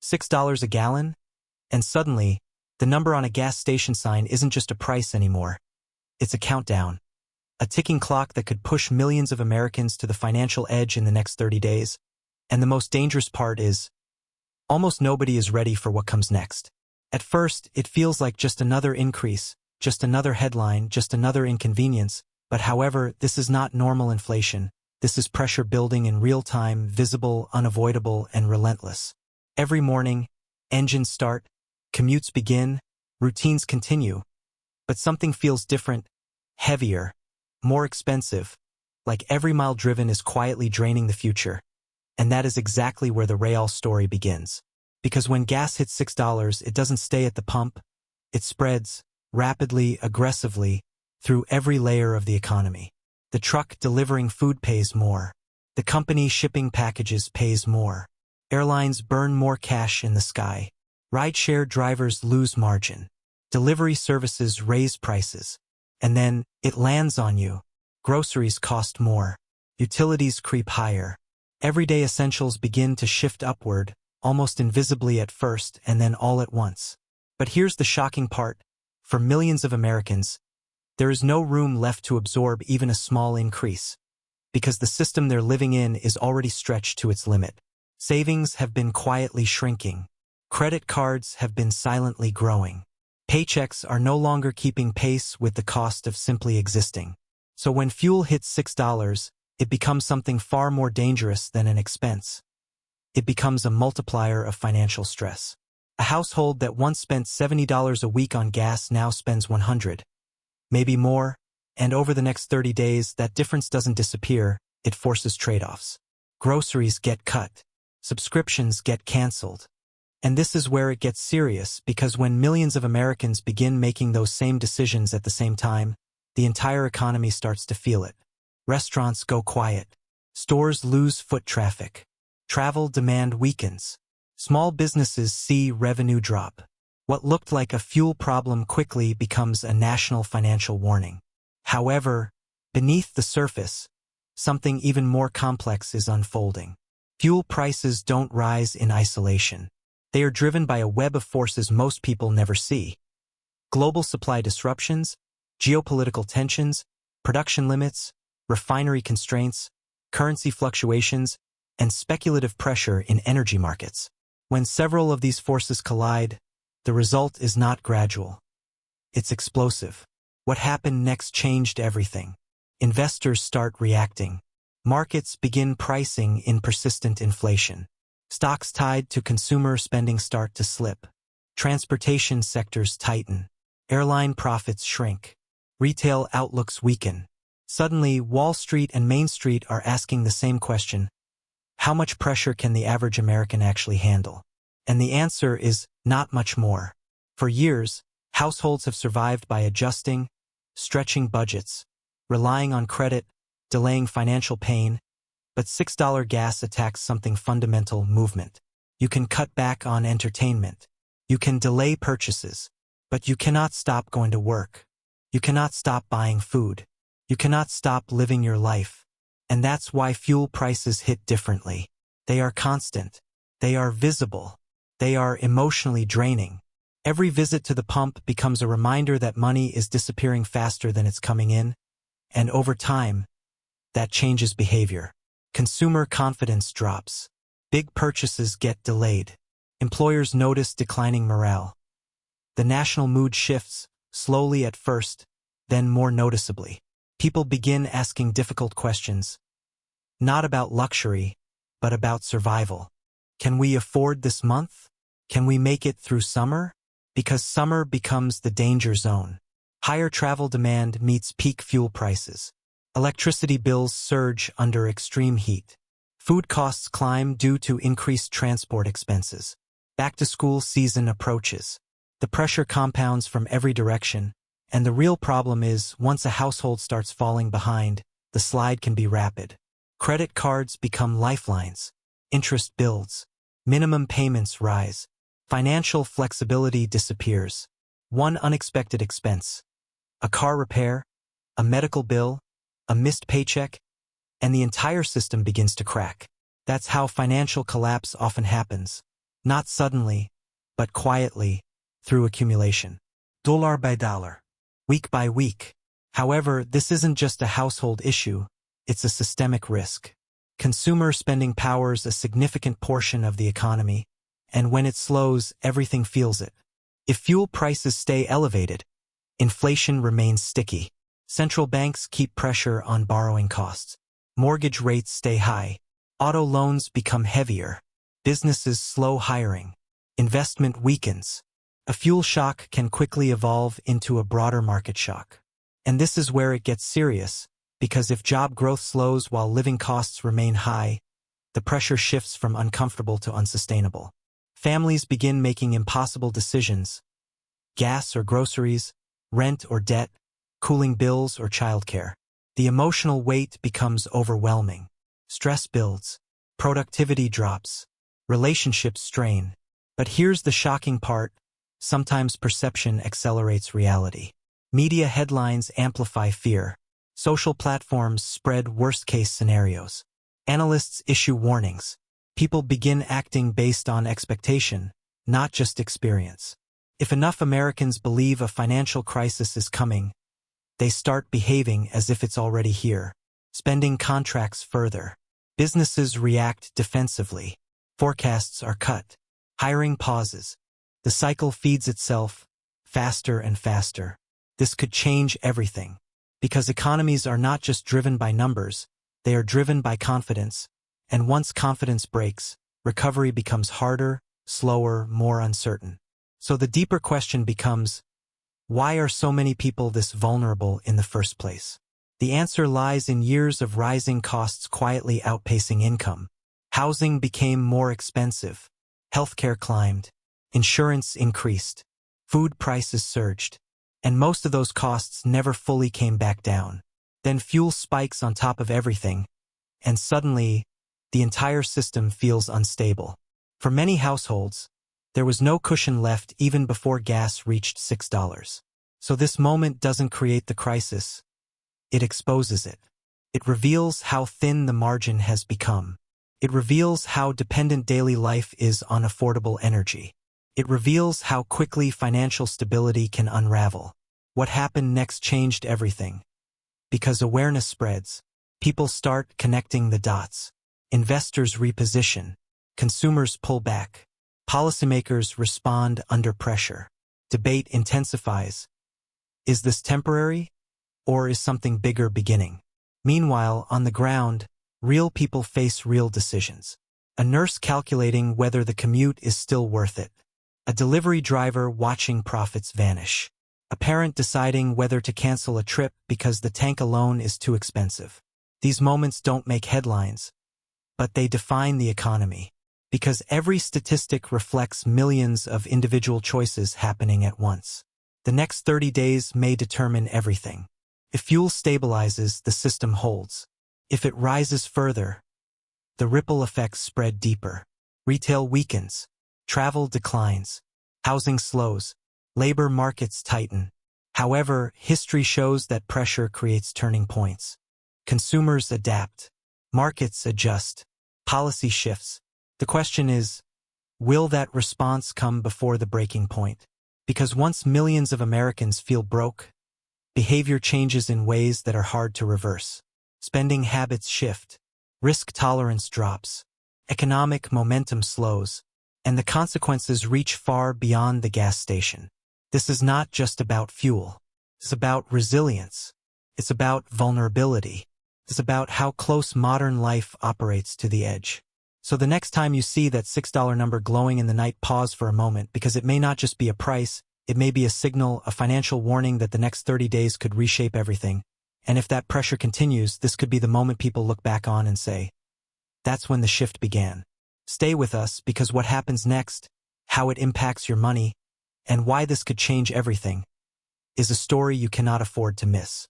$6 a gallon? And suddenly, the number on a gas station sign isn't just a price anymore. It's a countdown. A ticking clock that could push millions of Americans to the financial edge in the next 30 days. And the most dangerous part is, almost nobody is ready for what comes next. At first, it feels like just another increase, just another headline, just another inconvenience. But however, this is not normal inflation. This is pressure building in real time, visible, unavoidable, and relentless. Every morning, engines start, commutes begin, routines continue. But something feels different, heavier, more expensive, like every mile driven is quietly draining the future. And that is exactly where the real story begins. Because when gas hits $6, it doesn't stay at the pump. It spreads, rapidly, aggressively, through every layer of the economy. The truck delivering food pays more. The company shipping packages pays more. Airlines burn more cash in the sky. Rideshare drivers lose margin. Delivery services raise prices. And then, it lands on you. Groceries cost more. Utilities creep higher. Everyday essentials begin to shift upward, almost invisibly at first and then all at once. But here's the shocking part. For millions of Americans, there is no room left to absorb even a small increase. Because the system they're living in is already stretched to its limit. Savings have been quietly shrinking. Credit cards have been silently growing. Paychecks are no longer keeping pace with the cost of simply existing. So when fuel hits $6, it becomes something far more dangerous than an expense. It becomes a multiplier of financial stress. A household that once spent $70 a week on gas now spends $100, maybe more, and over the next 30 days, that difference doesn't disappear, it forces trade-offs. Groceries get cut. Subscriptions get canceled. And this is where it gets serious, because when millions of Americans begin making those same decisions at the same time, the entire economy starts to feel it. Restaurants go quiet. Stores lose foot traffic. Travel demand weakens. Small businesses see revenue drop. What looked like a fuel problem quickly becomes a national financial warning. However, beneath the surface, something even more complex is unfolding. Fuel prices don't rise in isolation. They are driven by a web of forces most people never see. Global supply disruptions, geopolitical tensions, production limits, refinery constraints, currency fluctuations, and speculative pressure in energy markets. When several of these forces collide, the result is not gradual. It's explosive. What happened next changed everything. Investors start reacting. Markets begin pricing in persistent inflation. Stocks tied to consumer spending start to slip. Transportation sectors tighten. Airline profits shrink. Retail outlooks weaken. Suddenly, Wall Street and Main Street are asking the same question. How much pressure can the average American actually handle? And the answer is not much more. For years, households have survived by adjusting, stretching budgets, relying on credit, delaying financial pain. But $6 gas attacks something fundamental: movement. You can cut back on entertainment. You can delay purchases. But you cannot stop going to work. You cannot stop buying food. You cannot stop living your life. And that's why fuel prices hit differently. They are constant. They are visible. They are emotionally draining. Every visit to the pump becomes a reminder that money is disappearing faster than it's coming in. And over time, that changes behavior. Consumer confidence drops. Big purchases get delayed. Employers notice declining morale. The national mood shifts, slowly at first, then more noticeably. People begin asking difficult questions. Not about luxury, but about survival. Can we afford this month? Can we make it through summer? Because summer becomes the danger zone. Higher travel demand meets peak fuel prices. Electricity bills surge under extreme heat. Food costs climb due to increased transport expenses. Back-to-school season approaches. The pressure compounds from every direction, and the real problem is, once a household starts falling behind, the slide can be rapid. Credit cards become lifelines. Interest builds. Minimum payments rise. Financial flexibility disappears. One unexpected expense. A car repair, a medical bill, a missed paycheck, and the entire system begins to crack. That's how financial collapse often happens. Not suddenly, but quietly, through accumulation. Dollar by dollar. Week by week. However, this isn't just a household issue, it's a systemic risk. Consumer spending powers a significant portion of the economy, and when it slows, everything feels it. If fuel prices stay elevated, inflation remains sticky. Central banks keep pressure on borrowing costs. Mortgage rates stay high. Auto loans become heavier. Businesses slow hiring. Investment weakens. A fuel shock can quickly evolve into a broader market shock. And this is where it gets serious, because if job growth slows while living costs remain high, the pressure shifts from uncomfortable to unsustainable. Families begin making impossible decisions: gas or groceries, rent or debt, cooling bills or childcare. The emotional weight becomes overwhelming. Stress builds, productivity drops, relationships strain. But here's the shocking part: sometimes perception accelerates reality. Media headlines amplify fear. Social platforms spread worst-case scenarios. Analysts issue warnings. People begin acting based on expectation, not just experience. If enough Americans believe a financial crisis is coming, they start behaving as if it's already here. Spending contracts further. Businesses react defensively. Forecasts are cut. Hiring pauses. The cycle feeds itself, faster and faster. This could change everything. Because economies are not just driven by numbers, they are driven by confidence. And once confidence breaks, recovery becomes harder, slower, more uncertain. So the deeper question becomes, why are so many people this vulnerable in the first place? The answer lies in years of rising costs quietly outpacing income. Housing became more expensive. Healthcare climbed. Insurance increased. Food prices surged. And most of those costs never fully came back down. Then fuel spikes on top of everything, and suddenly, the entire system feels unstable. For many households, there was no cushion left even before gas reached $6. So this moment doesn't create the crisis, it exposes it. It reveals how thin the margin has become. It reveals how dependent daily life is on affordable energy. It reveals how quickly financial stability can unravel. What happened next changed everything. Because awareness spreads, people start connecting the dots. Investors reposition. Consumers pull back. Policymakers respond under pressure. Debate intensifies. Is this temporary? Or is something bigger beginning? Meanwhile, on the ground, real people face real decisions. A nurse calculating whether the commute is still worth it. A delivery driver watching profits vanish. A parent deciding whether to cancel a trip because the tank alone is too expensive. These moments don't make headlines, but they define the economy. Because every statistic reflects millions of individual choices happening at once. The next 30 days may determine everything. If fuel stabilizes, the system holds. If it rises further, the ripple effects spread deeper. Retail weakens. Travel declines. Housing slows. Labor markets tighten. However, history shows that pressure creates turning points. Consumers adapt. Markets adjust. Policy shifts. The question is, will that response come before the breaking point? Because once millions of Americans feel broke, behavior changes in ways that are hard to reverse. Spending habits shift. Risk tolerance drops. Economic momentum slows. And the consequences reach far beyond the gas station. This is not just about fuel. It's about resilience. It's about vulnerability. It's about how close modern life operates to the edge. So the next time you see that $6 number glowing in the night, pause for a moment, because it may not just be a price, it may be a signal, a financial warning that the next 30 days could reshape everything. And if that pressure continues, this could be the moment people look back on and say, that's when the shift began. Stay with us, because what happens next, how it impacts your money, and why this could change everything, is a story you cannot afford to miss.